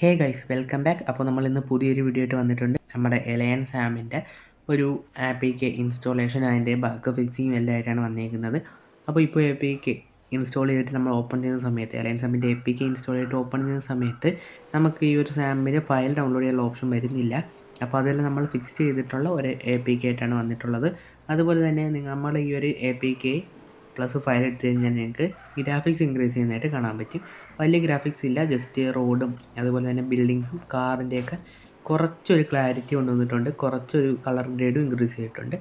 Hey guys welcome back. അപ്പോൾ നമ്മൾ ഇന്ന് പുതിയൊരു വീഡിയോ ആയിട്ട് വന്നിട്ടുണ്ട്. നമ്മുടെ എലയൻസ് സാമിൻ്റെ ഒരു APK ഇൻസ്റ്റാളേഷൻ അതിൻ്റെ ബഗ് ഫിക്സിങ്ങും എല്ലാം ആയിട്ടാണ് വന്നിരിക്കുന്നത്. അപ്പോൾ ഇപ്പോൾ APK ഇൻസ്റ്റാൾ ചെയ്തിട്ട് നമ്മൾ ഓപ്പൺ ചെയ്യുന്ന സമയത്ത് എലയൻസ് സാമിൻ്റെ APK ഇൻസ്റ്റാൾ ചെയ്തിട്ട് ഓപ്പൺ ചെയ്യുന്ന സമയത്ത് നമുക്ക് ഈ ഒരു സാമിൻ്റെ ഫയൽ ഡൗൺലോഡ് ചെയ്യാനുള്ള ഓപ്ഷൻ വരുന്നില്ല. അപ്പോൾ അതെല്ലാം നമ്മൾ ഫിക്സ് ചെയ്തിട്ടുള്ള ഒരു APK ആയിട്ടാണ് വന്നിട്ടുള്ളത്. അതുപോലെ തന്നെ നമ്മൾ ഈ ഒരു APK പ്ലസ് ഫയൽ ഇട്ട് കഴിഞ്ഞാൽ നിങ്ങൾക്ക് ഗ്രാഫിക്സ് ഇൻക്രീസ് ചെയ്യുന്നതായിട്ട് കാണാൻ പറ്റും. വലിയ ഗ്രാഫിക്സ് ഇല്ല, ജസ്റ്റ് റോഡും അതുപോലെ തന്നെ ബിൽഡിങ്സും കാറിൻ്റെയൊക്കെ കുറച്ചൊരു ക്ലാരിറ്റി കൊണ്ടുവന്നിട്ടുണ്ട്, കുറച്ചൊരു കളർ ഗ്രേഡും ഇൻക്രീസ് ചെയ്തിട്ടുണ്ട്.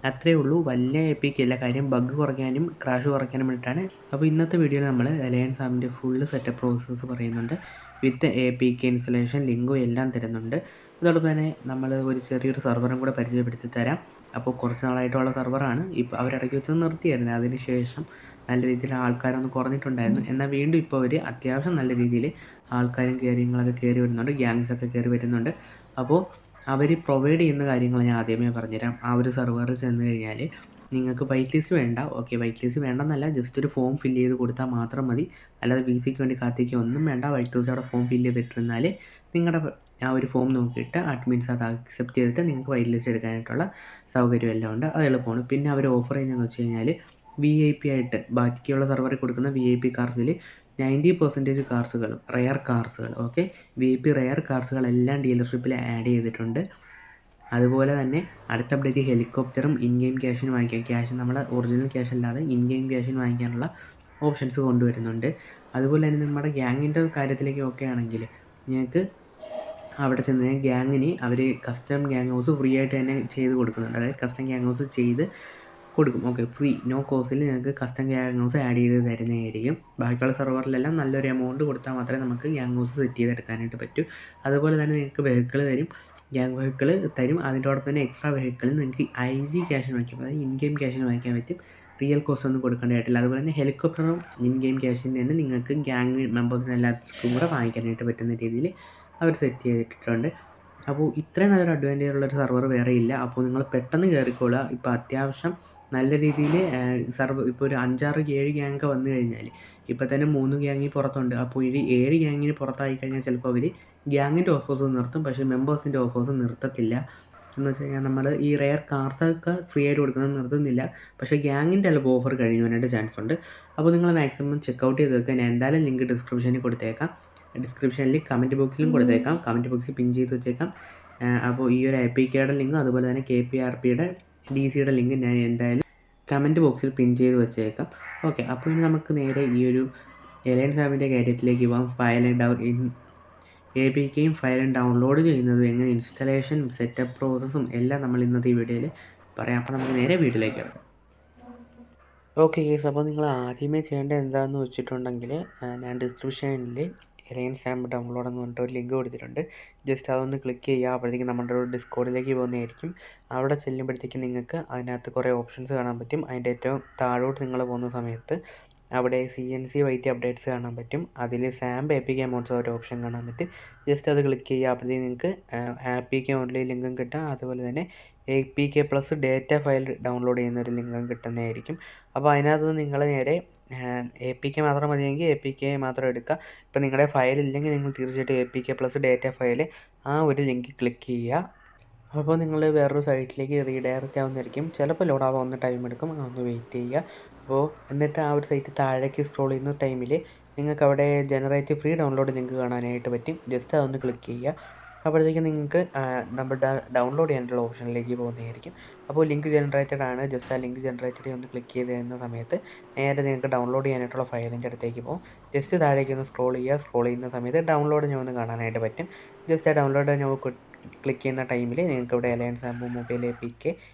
അത്രയേ ഉള്ളൂ, വലിയ APK അല്ല. കാര്യം ബഗ് കുറയ്ക്കാനും ക്രാഷ് കുറയ്ക്കാനും വേണ്ടിയിട്ടാണ്. അപ്പോൾ ഇന്നത്തെ വീഡിയോയിൽ നമ്മൾ എലയൻസ് സാമിൻ്റെ ഫുള്ള് സെറ്റപ്പ് പ്രോസസ്സ് പറയുന്നുണ്ട്. വിത്ത് APK ഇൻസ്റ്റലേഷൻ ലിങ്കും എല്ലാം തരുന്നുണ്ട്. അതോടൊപ്പം തന്നെ നമ്മൾ ഒരു ചെറിയൊരു സെർവറും കൂടെ പരിചയപ്പെടുത്തി തരാം. അപ്പോൾ കുറച്ച് നാളായിട്ടുള്ള സെർവറാണ്. ഇപ്പോൾ അവരിടയ്ക്ക് വെച്ച് നിർത്തിയായിരുന്നു. അതിന് ശേഷം നല്ല രീതിയിൽ ആൾക്കാരൊന്ന് കുറഞ്ഞിട്ടുണ്ടായിരുന്നു. എന്നാൽ വീണ്ടും ഇപ്പോൾ അവർ അത്യാവശ്യം നല്ല രീതിയിൽ ആൾക്കാരും കാര്യങ്ങളൊക്കെ കയറി വരുന്നുണ്ട്, ഗ്യാങ്സൊക്കെ കയറി വരുന്നുണ്ട്. അപ്പോൾ അവർ പ്രൊവൈഡ് ചെയ്യുന്ന കാര്യങ്ങൾ ഞാൻ ആദ്യമേ പറഞ്ഞുതരാം. ആ ഒരു സെർവറിൽ ചെന്ന് കഴിഞ്ഞാൽ നിങ്ങൾക്ക് വൈറ്റ് ലിസ്റ്റ് വേണ്ട. ഓക്കെ, വൈറ്റ് ലിസ്റ്റ് വേണ്ടെന്നല്ല, ജസ്റ്റ് ഒരു ഫോം ഫില്ല് ചെയ്ത് കൊടുത്താൽ മാത്രം മതി. അല്ലാതെ VCക്ക് വേണ്ടി കാത്തിക്കുക ഒന്നും വേണ്ട. വൈറ്റ് ലിസ്റ്റ് അവിടെ ഫോം ഫില്ല് ചെയ്തിട്ടിരുന്നാൽ നിങ്ങളുടെ ആ ഒരു ഫോം നോക്കിയിട്ട് അഡ്മിൻസ് അത് അക്സെപ്റ്റ് ചെയ്തിട്ട് നിങ്ങൾക്ക് വൈറ്റ് ലിസ്റ്റ് എടുക്കാനായിട്ടുള്ള സൗകര്യം എല്ലാം ഉണ്ട്. അത് എളുപ്പമാണ്. പിന്നെ അവർ ഓഫർ ചെയ്യുന്നതെന്ന് വെച്ച് കഴിഞ്ഞാൽ VIP ആയിട്ട് ബാക്കിയുള്ള സെർവറിൽ കൊടുക്കുന്ന VIP കാർസിൽ 90% കാർസുകളും റെയർ കാർസുകൾ, ഓക്കെ, VIP റെയർ കാർസുകളെല്ലാം ഡീലർഷിപ്പിൽ ആഡ് ചെയ്തിട്ടുണ്ട്. അതുപോലെ തന്നെ അടുത്ത അപ്ഡേറ്റ് ഹെലികോപ്റ്ററും ഇൻ ഗെയിം ക്യാഷിന് വാങ്ങിക്കാം. ക്യാഷ് നമ്മുടെ ഒറിജിനൽ ക്യാഷ് അല്ലാതെ ഇൻ ഗെയിം ക്യാഷിന് വാങ്ങിക്കാനുള്ള ഓപ്ഷൻസ് കൊണ്ടുവരുന്നുണ്ട്. അതുപോലെ തന്നെ നമ്മുടെ ഗ്യാങ്ങിൻ്റെ കാര്യത്തിലേക്ക് ഒക്കെ ആണെങ്കിൽ നിങ്ങൾക്ക് അവിടെ ചെന്ന് ഗ്യാങ്ങിന് അവർ കസ്റ്റം ഗ്യാങ് ഹൗസ് ഫ്രീ ആയിട്ട് തന്നെ ചെയ്ത് കൊടുക്കുന്നുണ്ട്. അതായത് കസ്റ്റം ഗ്യാങ് ഹൗസ് ചെയ്ത് കൊടുക്കും. ഓക്കെ, ഫ്രീ നോ കോസ്റ്റിൽ നിങ്ങൾക്ക് കസ്റ്റം ഗ്യാങ് ഹൗസ് ആഡ് ചെയ്ത് തരുന്നതായിരിക്കും. ബാക്കിയുള്ള സെർവറിലെല്ലാം നല്ലൊരു എമൗണ്ട് കൊടുത്താൽ മാത്രമേ നമുക്ക് ഗ്യാങ് ഹൗസ് സെറ്റ് ചെയ്തെടുക്കാനായിട്ട് പറ്റൂ. അതുപോലെ തന്നെ നിങ്ങൾക്ക് വെഹിക്കിൾ തരും, ഗ്യാങ് വെഹിക്കിൾ തരും. അതിൻ്റോടൊപ്പം തന്നെ എക്സ്ട്രാ വെഹിക്കിൾ നിങ്ങൾക്ക് IG ക്യാഷിന് വാങ്ങിക്കാം, അതായത് ഇൻ ഗെയിം ക്യാഷിന് വാങ്ങിക്കാൻ പറ്റും. റിയൽ കോസ്റ്റ് ഒന്നും കൊടുക്കേണ്ടതായിട്ടില്ല. അതുപോലെ തന്നെ ഹെലികോപ്റ്ററും ഇൻ ഗെയിം ക്യാഷിന് തന്നെ നിങ്ങൾക്ക് ഗ്യാങ് മെമ്പേഴ്സിന് എല്ലാവർക്കും കൂടെ വാങ്ങിക്കാനായിട്ട് പറ്റുന്ന രീതിയിൽ അവർ സെറ്റ് ചെയ്തിട്ടുണ്ട്. അപ്പോൾ ഇത്രയും നല്ലൊരു അഡ്വാൻറ്റേജ് ഉള്ളൊരു സെർവർ വേറെ ഇല്ല. അപ്പോൾ നിങ്ങൾ പെട്ടെന്ന് കയറിക്കോളുക. ഇപ്പോൾ അത്യാവശ്യം നല്ല രീതിയിൽ ഇപ്പോൾ ഒരു 5-6 7 ഗ്യാങ്ങൊക്കെ വന്നു കഴിഞ്ഞാൽ ഇപ്പോൾ തന്നെ 3 ഗ്യാങ്ങിൽ പുറത്തുണ്ട്. അപ്പോൾ ഈ 7 ഗ്യാങ്ങിന് പുറത്തായി കഴിഞ്ഞാൽ ചിലപ്പോൾ അവർ ഗ്യാങ്ങിൻ്റെ ഓഫേഴ്സ് നിർത്തും, പക്ഷേ മെമ്പേഴ്സിൻ്റെ ഓഫേഴ്സ് നിർത്തത്തില്ല. എന്ന് വെച്ച് കഴിഞ്ഞാൽ നമ്മൾ ഈ റെയർ കാർസൊക്കെ ഫ്രീ ആയിട്ട് കൊടുക്കുന്നത് നിർത്തുന്നില്ല, പക്ഷേ ഗ്യാങ്ങിൻ്റെ ചിലപ്പോൾ ഓഫർ കഴിയുവാനായിട്ട് ചാൻസ് ഉണ്ട്. അപ്പോൾ നിങ്ങൾ മാക്സിമം ചെക്കൗട്ട് ചെയ്ത് വെക്കുക. ഞാൻ എന്തായാലും ലിങ്ക് ഡിസ്ക്രിപ്ഷനിൽ കൊടുത്തേക്കാം, ഡിസ്ക്രിപ്ഷനിൽ കമൻറ്റ് ബോക്സിലും കൊടുത്തേക്കാം, കമൻറ്റ് ബോക്സിൽ പിൻ ചെയ്ത് വെച്ചേക്കാം. അപ്പോൾ ഈ ഒരു APKയുടെ ലിങ്കും അതുപോലെ തന്നെ KPRPയുടെ DCയുടെ ലിങ്ക് ഞാൻ എന്തായാലും കമൻറ്റ് ബോക്സിൽ പിൻ ചെയ്ത് വെച്ചേക്കാം. ഓക്കെ, അപ്പോൾ ഇനി നമുക്ക് നേരെ ഈ ഒരു എലയൻസ് ആപ്പിൻ്റെ കാര്യത്തിലേക്ക് പോകാം. APKയും ഫയലും ഡൗൺലോഡ് ചെയ്യുന്നതും എങ്ങനെ ഇൻസ്റ്റലേഷൻ സെറ്റപ്പ് പ്രോസസ്സും എല്ലാം നമ്മൾ ഇന്നത്തെ ഈ വീഡിയോയിൽ പറയാം. അപ്പോൾ നമുക്ക് നേരെ വീഡിയോയിലേക്ക് കിടക്കാം. ഓക്കെ ഗൈസ്, അപ്പോൾ നിങ്ങൾ ആദ്യമേ ചെയ്യേണ്ടത് എന്താണെന്ന് വെച്ചിട്ടുണ്ടെങ്കിൽ ഞാൻ ഡിസ്ക്രിപ്ഷനിൽ എലയൻസ് ആപ്പ് ഡൗൺലോഡ് എന്ന് പറഞ്ഞിട്ട് ഒരു ലിങ്ക് കൊടുത്തിട്ടുണ്ട്. ജസ്റ്റ് അതൊന്ന് ക്ലിക്ക് ചെയ്യുക. അപ്പോഴത്തേക്കും നമ്മുടെ ഒരു ഡിസ്കോഡിലേക്ക് പോകുന്നതായിരിക്കും. അവിടെ ചെല്ലുമ്പോഴത്തേക്കും നിങ്ങൾക്ക് അതിനകത്ത് കുറേ ഓപ്ഷൻസ് കാണാൻ പറ്റും. അതിൻ്റെ ഏറ്റവും താഴോട്ട് നിങ്ങൾ പോകുന്ന സമയത്ത് അവിടെ CNC YT അപ്ഡേറ്റ്സ് കാണാൻ പറ്റും. അതിൽ സാമ്പ് APK മോഡ്സ് ഒരു ഓപ്ഷൻ കാണാൻ പറ്റും. ജസ്റ്റ് അത് ക്ലിക്ക് ചെയ്യുക. അപ്പോഴത്തേക്കും നിങ്ങൾക്ക് APK ഓൺലൈൻ ലിങ്കും കിട്ടാം. അതുപോലെ തന്നെ APK plus data file download ചെയ്യുന്ന ഒരു ലിങ്കും കിട്ടുന്നതായിരിക്കും. അപ്പോൾ അതിനകത്ത് നിങ്ങൾ നേരെ APK മാത്രം മതിയെങ്കിൽ APK മാത്രം എടുക്കുക. ഇപ്പോൾ നിങ്ങളുടെ ഫയൽ ഇല്ലെങ്കിൽ നിങ്ങൾ തീർച്ചയായിട്ടും APK പ്ലസ് ഡേറ്റ ഫയൽ ആ ഒരു ലിങ്ക് ക്ലിക്ക് ചെയ്യുക. അപ്പോൾ നിങ്ങൾ വേറൊരു സൈറ്റിലേക്ക് റീഡയറക്റ്റ് ആവുന്നതായിരിക്കും. ചിലപ്പോൾ ലോഡ് ആവാൻ ഒന്ന് ടൈം എടുക്കും, അതൊന്ന് വെയിറ്റ് ചെയ്യുക. അപ്പോൾ എന്നിട്ട് ആ ഒരു സൈറ്റ് താഴേക്ക് സ്ക്രോൾ ചെയ്യുന്ന ടൈമിൽ നിങ്ങൾക്ക് അവിടെ ജനറേറ്റ് ഫ്രീ ഡൗൺലോഡ് ലിങ്ക് കാണാനായിട്ട് പറ്റും. ജസ്റ്റ് അതൊന്ന് ക്ലിക്ക് ചെയ്യുക. അപ്പോഴത്തേക്കും നിങ്ങൾക്ക് നമ്മുടെ ഡൗൺലോഡ് ചെയ്യാനുള്ള ഓപ്ഷനിലേക്ക് പോകുന്നതായിരിക്കും. അപ്പോൾ ലിങ്ക് ജനറേറ്റഡ് ആണ്. ജസ്റ്റ് ആ ലിങ്ക് ജനറേറ്റഡ് ഒന്ന് ക്ലിക്ക് ചെയ്ത് തരുന്ന സമയത്ത് നേരെ നിങ്ങൾക്ക് ഡൗൺലോഡ് ചെയ്യാനായിട്ടുള്ള ഫയലിൻ്റെ അടുത്തേക്ക് പോകും. ജസ്റ്റ് താഴേക്ക് ഒന്ന് സ്ക്രോൾ ചെയ്യുക. സ്ക്രോൾ ചെയ്യുന്ന സമയത്ത് ഡൗൺലോഡ് ഞാൻ ഒന്ന് കാണാനായിട്ട് പറ്റും. ജസ്റ്റ് ആ ഡൗൺലോഡ് ഞാൻ ക്ലിക്ക് ചെയ്യുന്ന ടൈമിൽ നിങ്ങൾക്ക് ഇവിടെ എലയൻസ് app mobile APK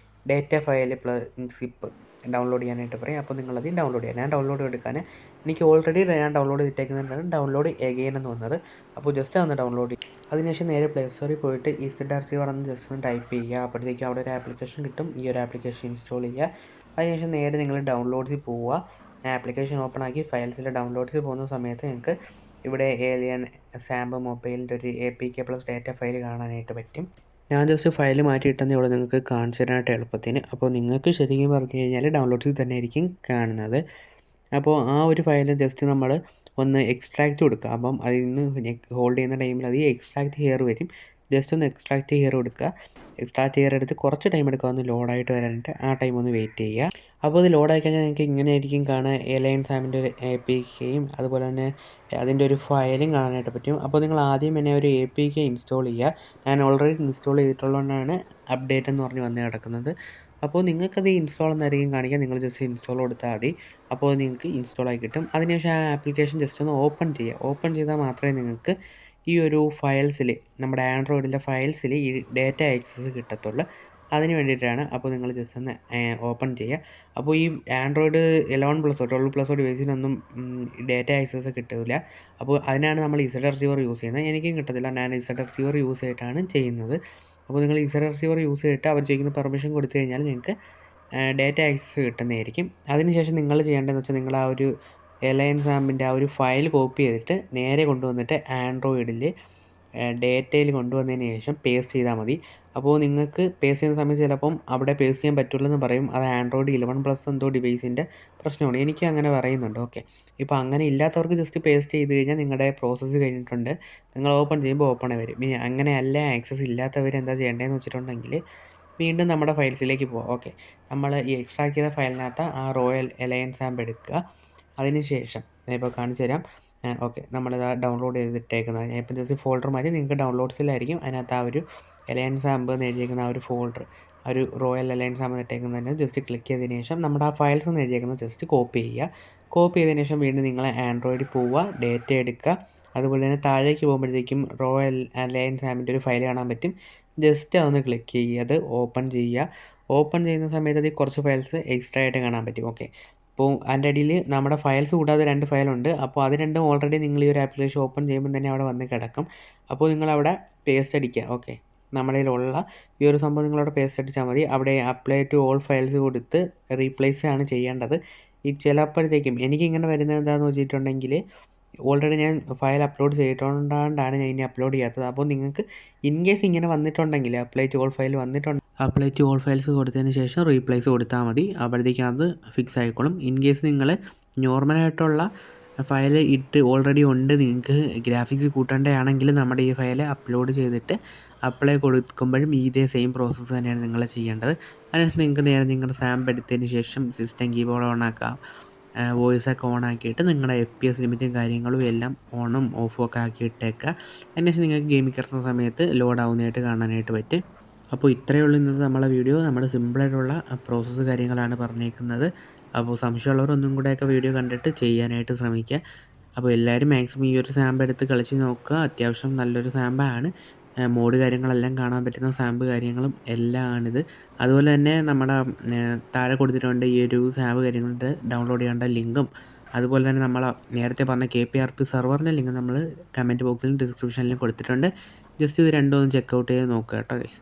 data file plus zip download ചെയ്യാനായിട്ട് പറയും. അപ്പോൾ നിങ്ങളത് ഡൗൺലോഡ് ചെയ്യാം. ഞാൻ ഡൗൺലോഡ് എടുക്കാൻ എനിക്ക് ഓൾറെഡി ഞാൻ ഡൗൺലോഡ് ചെയ്തിട്ടേക്കുന്നതാണ് ഡൗൺലോഡ് എഗെയിൻ എന്ന് വന്നത്. അപ്പോൾ ജസ്റ്റ് ഒന്ന് ഡൗൺലോഡ് ചെയ്യും. അതിനുശേഷം നേരെ പ്ലേ സ്റ്റോറിൽ പോയിട്ട് EZRC പറഞ്ഞ് ജസ്റ്റ് ഒന്ന് ടൈപ്പ് ചെയ്യുക. അപ്പോഴത്തേക്കും അവിടെ ഒരു ആപ്ലിക്കേഷൻ കിട്ടും. ഈ ഒരു ആപ്ലിക്കേഷൻ ഇൻസ്റ്റാൾ ചെയ്യുക. അതിനുശേഷം നേരെ നിങ്ങൾ ഡൗൺലോഡ്സിൽ പോവുക. ആപ്ലിക്കേഷൻ ഓപ്പൺ ആക്കി ഫയൽസിൽ ഡൗൺലോഡ്സിൽ പോകുന്ന സമയത്ത് നിങ്ങൾക്ക് ഇവിടെ ഏലിയൻ സാമ്പ് മൊബൈലിൻ്റെ ഒരു APK പ്ലസ് ഡേറ്റ ഫയൽ കാണാനായിട്ട് പറ്റും. ഞാൻ ജസ്റ്റ് ഫയൽ മാറ്റിയിട്ടെന്നേ ഉള്ളൂ നിങ്ങൾക്ക് കാണിച്ചു തരാനായിട്ട് എളുപ്പത്തിന്. അപ്പോൾ നിങ്ങൾക്ക് ശരിക്കും പറഞ്ഞു കഴിഞ്ഞാൽ ഡൗൺലോഡ്സിൽ തന്നെ ആയിരിക്കും കാണുന്നത്. അപ്പോൾ ആ ഒരു ഫയൽ ജസ്റ്റ് നമ്മൾ ഒന്ന് എക്സ്ട്രാക്റ്റ് കൊടുക്കുക. അപ്പം അതിൽ നിന്ന് ഹോൾഡ് ചെയ്യുന്ന ടൈമിൽ അത് എക്സ്ട്രാക്റ്റ് ഹിയർ വരും. ജസ്റ്റ് ഒന്ന് എക്സ്ട്രാക്റ്റ് ഹിയർ കൊടുക്കുക. എക്സ്ട്രാക്റ്റ് ഹിയർ എടുത്ത് കുറച്ച് ടൈം എടുക്കുക ഒന്ന് ലോഡായിട്ട് വരാനായിട്ട്. ആ ടൈം ഒന്ന് വെയിറ്റ് ചെയ്യുക. അപ്പോൾ അത് ലോഡായി കഴിഞ്ഞാൽ നിങ്ങൾക്ക് ഇങ്ങനെ ആയിരിക്കും കാണുക. എലയൺ സാമിൻ്റെ ഒരു APKയും അതുപോലെ തന്നെ അതിൻ്റെ ഒരു ഫയലും കാണാനായിട്ട് പറ്റും. അപ്പോൾ നിങ്ങൾ ആദ്യം തന്നെ ഒരു APK ഇൻസ്റ്റാൾ ചെയ്യുക. ഞാൻ ഓൾറെഡി ഇൻസ്റ്റാൾ ചെയ്തിട്ടുള്ളതുകൊണ്ടാണ് അപ്ഡേറ്റ് എന്ന് പറഞ്ഞ് വന്ന് കിടക്കുന്നത്. അപ്പോൾ നിങ്ങൾക്കത് ഇൻസ്റ്റാൾ എന്നായിരിക്കും കാണിക്കുക. നിങ്ങൾ ജസ്റ്റ് ഇൻസ്റ്റാൾ കൊടുത്താൽ മതി. അപ്പോൾ നിങ്ങൾക്ക് ഇൻസ്റ്റാൾ ആയി കിട്ടും. അതിനുശേഷം ആ ആപ്ലിക്കേഷൻ ജസ്റ്റ് ഒന്ന് ഓപ്പൺ ചെയ്യുക. ഓപ്പൺ ചെയ്താൽ മാത്രമേ നിങ്ങൾക്ക് ഈ ഒരു ഫയൽസിൽ, നമ്മുടെ ആൻഡ്രോയിഡിലെ ഫയൽസിൽ ഈ ഡേറ്റ ആക്സസ് കിട്ടത്തുള്ളൂ. അതിന് വേണ്ടിയിട്ടാണ്. അപ്പോൾ നിങ്ങൾ ജസ്റ്റ് ഒന്ന് ഓപ്പൺ ചെയ്യുക. അപ്പോൾ ഈ ആൻഡ്രോയിഡ് 11+, 12+ ഡിവൈസിനൊന്നും ഡേറ്റ ആക്സസ് കിട്ടില്ല. അപ്പോൾ അതിനാണ് നമ്മൾ ഇസഡ് റിസീവർ യൂസ് ചെയ്യുന്നത്. എനിക്കും കിട്ടത്തില്ല. ഞാൻ ഇസഡ് റിസീവർ യൂസ് ചെയ്തിട്ടാണ് ചെയ്യുന്നത്. അപ്പോൾ നിങ്ങൾ ഇസഡ് റിസീവർ യൂസ് ചെയ്തിട്ട് അവർ ചോദിക്കുന്ന പെർമിഷൻ കൊടുത്തു കഴിഞ്ഞാൽ നിങ്ങൾക്ക് ഡേറ്റ ആക്സസ് കിട്ടുന്നതായിരിക്കും. അതിനുശേഷം നിങ്ങൾ ചെയ്യേണ്ടതെന്ന് വെച്ചാൽ നിങ്ങൾ ആ ഒരു എലയൺ സാമിൻ്റെ ആ ഒരു ഫയൽ കോപ്പി ചെയ്തിട്ട് നേരെ കൊണ്ടുവന്നിട്ട് ആൻഡ്രോയിഡിൽ ഡേറ്റയിൽ കൊണ്ടുവന്നതിന് ശേഷം പേസ്റ്റ് ചെയ്താൽ മതി. അപ്പോൾ നിങ്ങൾക്ക് പേസ്റ്റ് ചെയ്യുന്ന സമയത്ത് ചിലപ്പം അവിടെ പേസ്റ്റ് ചെയ്യാൻ പറ്റില്ലെന്ന് പറയും. അത് ആൻഡ്രോയിഡ് 11+ എന്തോ ഡിവൈസിൻ്റെ പ്രശ്നമാണ്. എനിക്ക് അങ്ങനെ പറയുന്നുണ്ട്. ഓക്കെ, ഇപ്പോൾ അങ്ങനെ ഇല്ലാത്തവർക്ക് ജസ്റ്റ് പേസ്റ്റ് ചെയ്ത് കഴിഞ്ഞാൽ നിങ്ങളുടെ പ്രോസസ്സ് കഴിഞ്ഞിട്ടുണ്ട്. നിങ്ങൾ ഓപ്പൺ ചെയ്യുമ്പോൾ ഓപ്പണേ വരും. ഇനി അങ്ങനെയല്ല ആക്സസ് ഇല്ലാത്തവർ എന്താ ചെയ്യേണ്ടതെന്ന് വെച്ചിട്ടുണ്ടെങ്കിൽ വീണ്ടും നമ്മുടെ ഫയൽസിലേക്ക് പോകാം. ഓക്കെ, നമ്മൾ ഈ എക്സ്ട്രാക്ട് ചെയ്ത ഫയലിനകത്ത് ആ റോയൽ എലയൺ സാമ്പ് എടുക്കുക. അതിന് ശേഷം ഞാൻ ഇപ്പോൾ കാണിച്ചു തരാം. ഓക്കെ, നമ്മളിത് ഡൗൺലോഡ് ചെയ്തിട്ടേക്കുന്നത് ഞാൻ ഇപ്പം ജസ്റ്റ് ഫോൾഡർ മാറ്റി നിങ്ങൾക്ക് ഡൗൺലോഡ്സിലായിരിക്കും. അതിനകത്ത് ആ ഒരു എലയൺ സാമ്പ് എന്ന് എഴുതിയേക്കുന്ന ആ ഒരു ഫോൾഡർ, ആ ഒരു റോയൽ എലയൺ സാമ്പ് ഇട്ടേക്കുന്നതിന് ജസ്റ്റ് ക്ലിക്ക് ചെയ്തതിന് ശേഷം നമ്മുടെ ആ ഫയൽസ് എന്ന് എഴുതിയേക്കുന്നത് ജസ്റ്റ് കോപ്പി ചെയ്യുക. കോപ്പി ചെയ്തതിന് ശേഷം വീണ്ടും നിങ്ങൾ ആൻഡ്രോയിഡിൽ പോവുക, ഡേറ്റ എടുക്കുക. അതുപോലെ തന്നെ താഴേക്ക് പോകുമ്പോഴത്തേക്കും റോയൽ എലയൺ സാമ്പിൻ്റെ ഒരു ഫയൽ കാണാൻ പറ്റും. ജസ്റ്റ് അതൊന്ന് ക്ലിക്ക് ചെയ്യുക, അത് ഓപ്പൺ ചെയ്യുക. ഓപ്പൺ ചെയ്യുന്ന സമയത്ത് അതിൽ കുറച്ച് ഫയൽസ് എക്സ്ട്രാ ആയിട്ട് കാണാൻ പറ്റും. ഓക്കെ, അപ്പോൾ അതിൻ്റെ അടിയിൽ നമ്മുടെ ഫയൽസ് കൂടാതെ 2 ഫയലുണ്ട്. അപ്പോൾ അത് രണ്ടും ഓൾറെഡി നിങ്ങൾ ഈ ഒരു ആപ്ലിക്കേഷൻ ഓപ്പൺ ചെയ്യുമ്പോൾ തന്നെ അവിടെ വന്ന് കിടക്കും. അപ്പോൾ നിങ്ങളവിടെ പേസ്റ്റ് അടിക്കുക. ഓക്കെ, നമ്മുടെ കയ്യിലുള്ള ഈ ഒരു സംഭവം നിങ്ങളവിടെ പേസ്റ്റ് അടിച്ചാൽ മതി. അവിടെ അപ്ലൈ ടു ഓൾ ഫയൽസ് കൊടുത്ത് റീപ്ലേസ് ആണ് ചെയ്യേണ്ടത്. ഈ ചിലപ്പോഴത്തേക്കും എനിക്കിങ്ങനെ വരുന്നത് എന്താണെന്ന് വെച്ചിട്ടുണ്ടെങ്കിൽ ഓൾറെഡി ഞാൻ ഫയൽ അപ്ലോഡ് ചെയ്തിട്ടുകൊണ്ടാണ് ഞാൻ ഇനി അപ്ലോഡ് ചെയ്യാത്തത്. അപ്പോൾ നിങ്ങൾക്ക് ഇൻ കേസ് ഇങ്ങനെ വന്നിട്ടുണ്ടെങ്കിൽ apply to all file apply to all files കൊടുത്തതിന് ശേഷം റീപ്ലേസ് കൊടുത്താൽ മതി. അപ്പോഴത്തേക്കും അത് ഫിക്സ് ആയിക്കോളും. ഇൻ കേസ് നിങ്ങൾ നോർമലായിട്ടുള്ള ഫയൽ ഇട്ട് ഓൾറെഡി ഉണ്ട്, നിങ്ങൾക്ക് ഗ്രാഫിക്സ് കൂട്ടേണ്ടതാണെങ്കിൽ നമ്മുടെ ഈ ഫയൽ അപ്ലോഡ് ചെയ്തിട്ട് അപ്ലൈ കൊടുക്കുമ്പോഴും ഇതേ സെയിം പ്രോസസ്സ് തന്നെയാണ് നിങ്ങൾ ചെയ്യേണ്ടത്. അതിനുശേഷം നിങ്ങൾക്ക് നേരെ നിങ്ങളുടെ സാമ്പ് എടുത്തതിന് ശേഷം സിസ്റ്റം കീബോർഡ് ഓൺ ആക്കാം, വോയിസൊക്കെ ഓൺ ആക്കിയിട്ട് നിങ്ങളുടെ FPS ലിമിറ്റും കാര്യങ്ങളും എല്ലാം ഓണും ഓഫും ഒക്കെ ആക്കിയിട്ടേക്കുക. അതിനുശേഷം നിങ്ങൾക്ക് ഗെയിമിൽ കയറുന്ന സമയത്ത് ലോഡ് ആവുന്നതായിട്ട് കാണാനായിട്ട് പറ്റും. അപ്പോൾ ഇത്രയേ ഉള്ളൂ ഇന്നത്തെ നമ്മളെ വീഡിയോ. നമ്മുടെ സിമ്പിളായിട്ടുള്ള പ്രോസസ്സ് കാര്യങ്ങളാണ് പറഞ്ഞേക്കുന്നത്. അപ്പോൾ സംശയമുള്ളവർ ഒന്നും കൂടെയൊക്കെ വീഡിയോ കണ്ടിട്ട് ചെയ്യാനായിട്ട് ശ്രമിക്കുക. അപ്പോൾ എല്ലാവരും മാക്സിമം ഈ ഒരു സാമ്പ് എടുത്ത് കളിച്ച് നോക്കുക. അത്യാവശ്യം നല്ലൊരു സാമ്പാണ്. മോഡ് കാര്യങ്ങളെല്ലാം കാണാൻ പറ്റുന്ന സാമ്പ് കാര്യങ്ങളും എല്ലാം ആണിത്. അതുപോലെ തന്നെ നമ്മുടെ താഴെ കൊടുത്തിട്ടുണ്ട് ഈ ഒരു സാമ്പ് കാര്യങ്ങളുടെ ഡൗൺലോഡ് ചെയ്യേണ്ട ലിങ്കും അതുപോലെ തന്നെ നമ്മൾ നേരത്തെ പറഞ്ഞ KPRP സെർവറിൻ്റെ ലിങ്ക് നമ്മൾ കമൻറ്റ് ബോക്സിലും ഡിസ്ക്രിപ്ഷനിലും കൊടുത്തിട്ടുണ്ട്. ജസ്റ്റ് ഇത് രണ്ടും ഒന്ന് ചെക്കൗട്ട് ചെയ്ത് നോക്കുക കേട്ടോ ഗൈസ്.